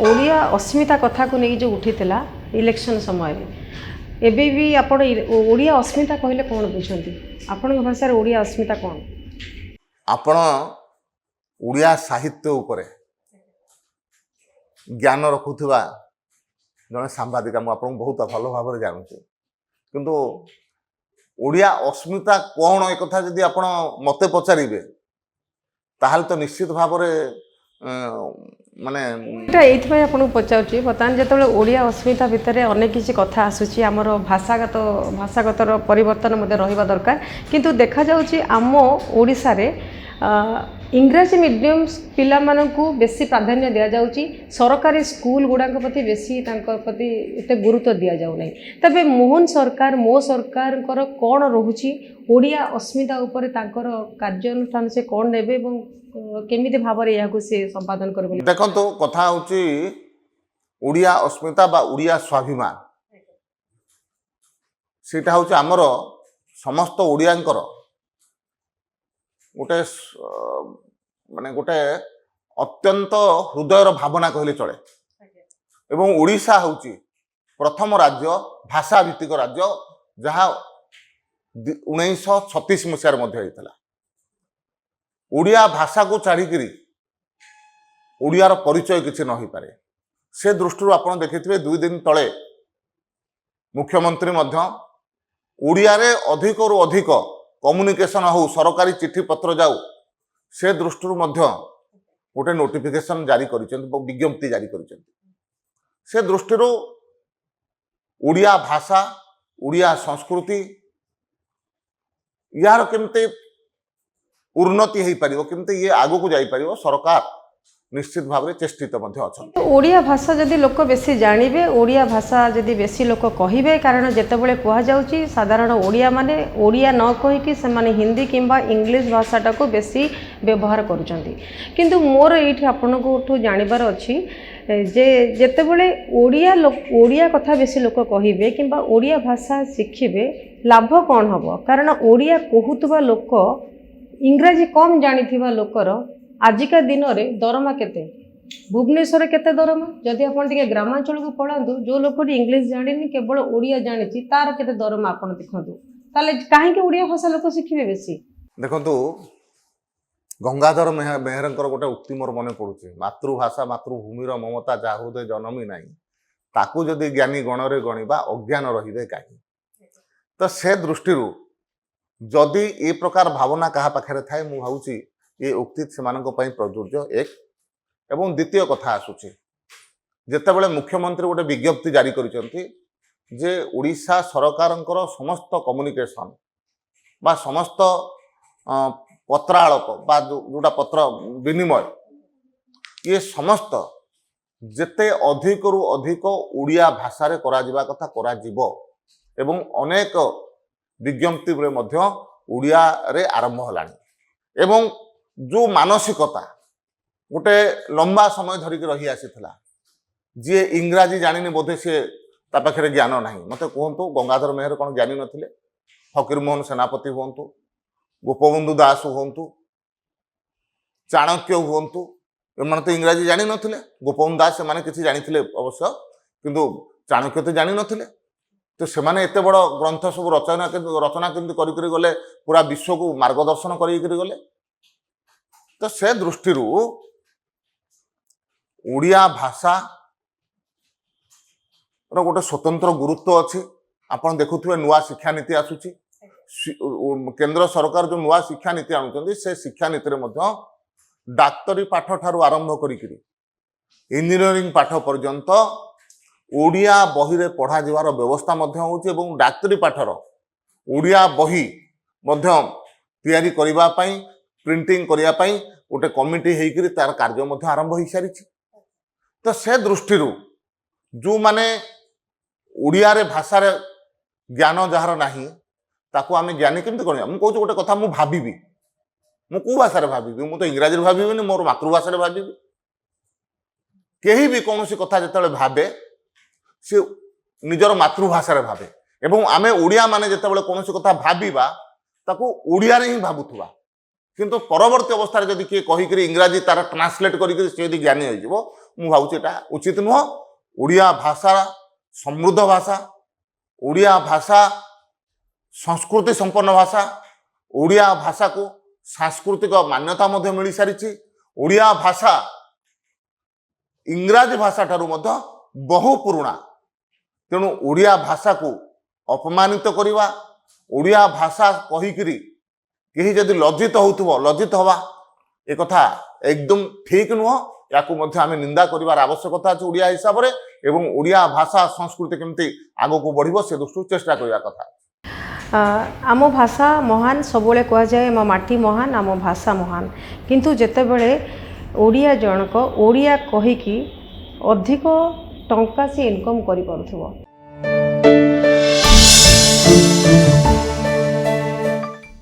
ओडिया अस्मिता कथा को नहीं जो उठी इलेक्शन समय एबे भी आपण ओडिया अस्मिता कहले कौन बुझंती आपण भाषा ओडिया अस्मिता कौन आपण ओडिया साहित्य उपरे ज्ञान रखुवा जड़े सांबादिका मुझे बहुत भल भाव जानूँ किंतु ओडिया अस्मिता कौन एक कथा जदि आपण मते पचारे ताहले तो निश्चित भाव माने ये पचार बर्तमान जो ओडिया अस्मिता भितर अनेक किसी कथा आसूची आमर भाषागत परिवर्तन रहा दरकार किंतु देखा जाउची आम ओडिशा रे इंग्राजी मीडियम पिला मानकु बेसी प्राधान्य दिया जाउची सरकारी स्कूल गुड़ाक प्रति बेसी प्रति एते गुरुत्व दिया जाउ नै तबे मोहन सरकार मो सरकार कौन रोची ओडिया अस्मिता उपर तांकर कार्यानुष्ठान से कौन नेबे एवं केमिति भाव से संपादन कर देखो कथा होची ओडिया अस्मिता बा ओडिया स्वाभिमान सेटा होची आमर समस्त ओडियांकर गोटे माने गोटे अत्यंत हृदयर भावना कहले चले एवं ओडिशा होची प्रथम राज्य भाषा भित्तिक राज्य जहाँ 1936 मसीह मध्य होता ओडिया भाषा को छाड़िकी ओडियार परिचय किसी न हो पारे से दृष्टि आपड़ देखिए 2 दिन तले मुख्यमंत्री ओडिया रे अधिक रु अधिक कम्युनिकेशन हो सरकारी चिट्ठी पत्र जाऊ से दृष्टि गोटे नोटिफिकेशन जारी कर विज्ञप्ति जारी कर से दृष्टि ओडिया भाषा ओडिया संस्कृति यार केमते उन्नति हो पार केमते ये आगो को जाई पारिबो सरकार निश्चित भाव में चेष्टित अच्छा ओडिया भाषा जदि लोक बेसी जानिबे ओडिया भाषा जदि बेसी लोक कहिबे कारण जेतेबेले कुहा जाउची साधारण ओडिया माने ओडिया न कहिकी से माने हिंदी किंबा इंग्लिश भाषाटा को बेसी व्यवहार करूचंती किंतु मोर एठी आपनको जानिबार अछि जे जेतेबेले ओडिया कथा बेसी लोक कहिबे किंबा ओडिया भाषा शिखिबे लाभ कौन हबो कारण ओडिया कहूतबा लोक इंग्राजी कम जानिथिबा लोकर आजिका दिन रे दरमा केते भुवनेश्वर केते दरमा जदि आपण टिके ग्रामांचल को पळांतु जो लोक इंग्लिश जानिनी केवल ओडिया जानिछि तार केते दरमा आपण देखंतु ताले काहे के ओडिया भाषा लोक शिखिबे बेसी देखंतु गंगाधर मेहरंकर गोटे उक्ति मोर मने पड़ुछि मातृभाषा मातृभूमिर ममता जाहुदे जनमी नाही ताकू जदि ज्ञानी गणरे गणिबा अज्ञान रहिबे काहे तो से दृष्टि जदि ए प्रकार भावना कहा पाखरे थाए मु भावुछि ये उक्ति से प्रযোज्य एक एवं द्वितीय कथा आसुची जेतेबेले मुख्यमंत्री गोटे विज्ञप्ति जारी करिसेंती जे ओडिशा सरकारंकर समस्त कम्युनिकेशन बा समस्त पत्राळप बा जोटा पत्र विनिमय ये समस्त जेते अधिक रु अधिक ओडिया भाषा रे करा जिबा कथा करा जिवो एवं अनेक विज्ञप्ति ओडिया रे आरंभ हलानी एवं जो मानसिकता गोटे लंबा समय धरिक रही आसीथिला जी इंग्राजी जानिनी बोधे सी ता पाखरे ज्ञान नाही मते कहंतु गंगाधर मेहर कौन जानी नथिले फकीर मोहन सेनापति हुंतु गोपबंधु दास हुंतु चाणक्य हुंतु एमाने तो इंग्राजी जानी नथिले गोपबंधु दास से माने किछि जानिथिले अवश्य किंतु चाणक्य तो जानी नथिले तो सेमाने एते बड़ ग्रंथ सब रचना केमती करी गले पूरा विश्व को मार्गदर्शन करी गले तो से दृष्टि ओडिया भाषा गोटे स्वतंत्र गुरुत्व अच्छी आपन देखुथिबे नुआ शिक्षा नीति आसुची केंद्र सरकार जो नुआ शिक्षा नीति आनुचंदी से शिक्षा नीति रे मध्य डाक्तरी पाठ ठारू आरंभ करी इंजीनियरिंग पाठ पर्यंत ओडिया बही रे पढ़ा जिवार व्यवस्था मध्य होउची एवं डाक्तरी पाठर ओडिया बही मध्य तैयारी करिबा पई प्रिंटिंग करिया पई गोटे कमिटी हेकरी तार कार्य मध्य आरंभ हो सारी तो से दृष्टि जो माने ओडिया रे भाषा रे ज्ञान जहार नाही ताको आमे ज्ञानी केमते करिया मु कहूँ गोटे कथा मु भाबिबी मु को भाषा रे भाबिबी मु तो इंग्राजी रे भाबिबी मोर मातृभाषा रे भाबिबी केही भी कोनोसी कथा जतले भाबे से निजर मातृभाषा रे भाबे एवं आमे ओडिया माने जतबेले कोनोसी कथा भाबिबा ताको ओडिया रे ही भाबुथुबा किंतु परवर्ती अवस्था जदि किए कहीकि इंग्राजी तार ट्रांसलेट करी ज्ञानी हो ମୁଁ ଭାବୁଛି ଏଟା ଉଚିତ ନୁହଁ। ଓଡ଼ିଆ ଭାଷା ସମୃଦ୍ଧ ଭାଷା, ଓଡ଼ିଆ ଭାଷା ସଂସ୍କୃତି ସମ୍ପନ୍ନ ଭାଷା, ଓଡ଼ିଆ ଭାଷାକୁ ସାଂସ୍କୃତିକ ମାନ୍ୟତା ମଧ୍ୟ ମିଳିସାରିଛି। ଓଡ଼ିଆ ଭାଷା ଇଂରାଜୀ ଭାଷା ଠାରୁ ମଧ୍ୟ ବହୁ ପୁରୁଣା। ତେଣୁ ଓଡ଼ିଆ ଭାଷାକୁ ଅପମାନିତ କରିବା, ଓଡ଼ିଆ ଭାଷା କହିକିରି କେହି ଯଦି ଲଜ୍ଜିତ ହେଉଥିବ, ଲଜ୍ଜିତ ହେବା একথা একদম ঠিক নুহ। ইয়াকু মধ্যে আমি নিন্দা করিবার আবশ্যকতা আছে ওড়িয়া হিসাবে, এবং ওড়িয়া ভাষা সংস্কৃতি কেমতি আগুক বড়িব সে দৃষ্টি চেষ্টা করা কথা। आम भाषा महान सबुले कह जाए आम माटी महान आम भाषा महान, किंतु जेतेबेले ओडिया जनक ओडिया कहिकी अधिक टंका से इनकम करि पारुथिबो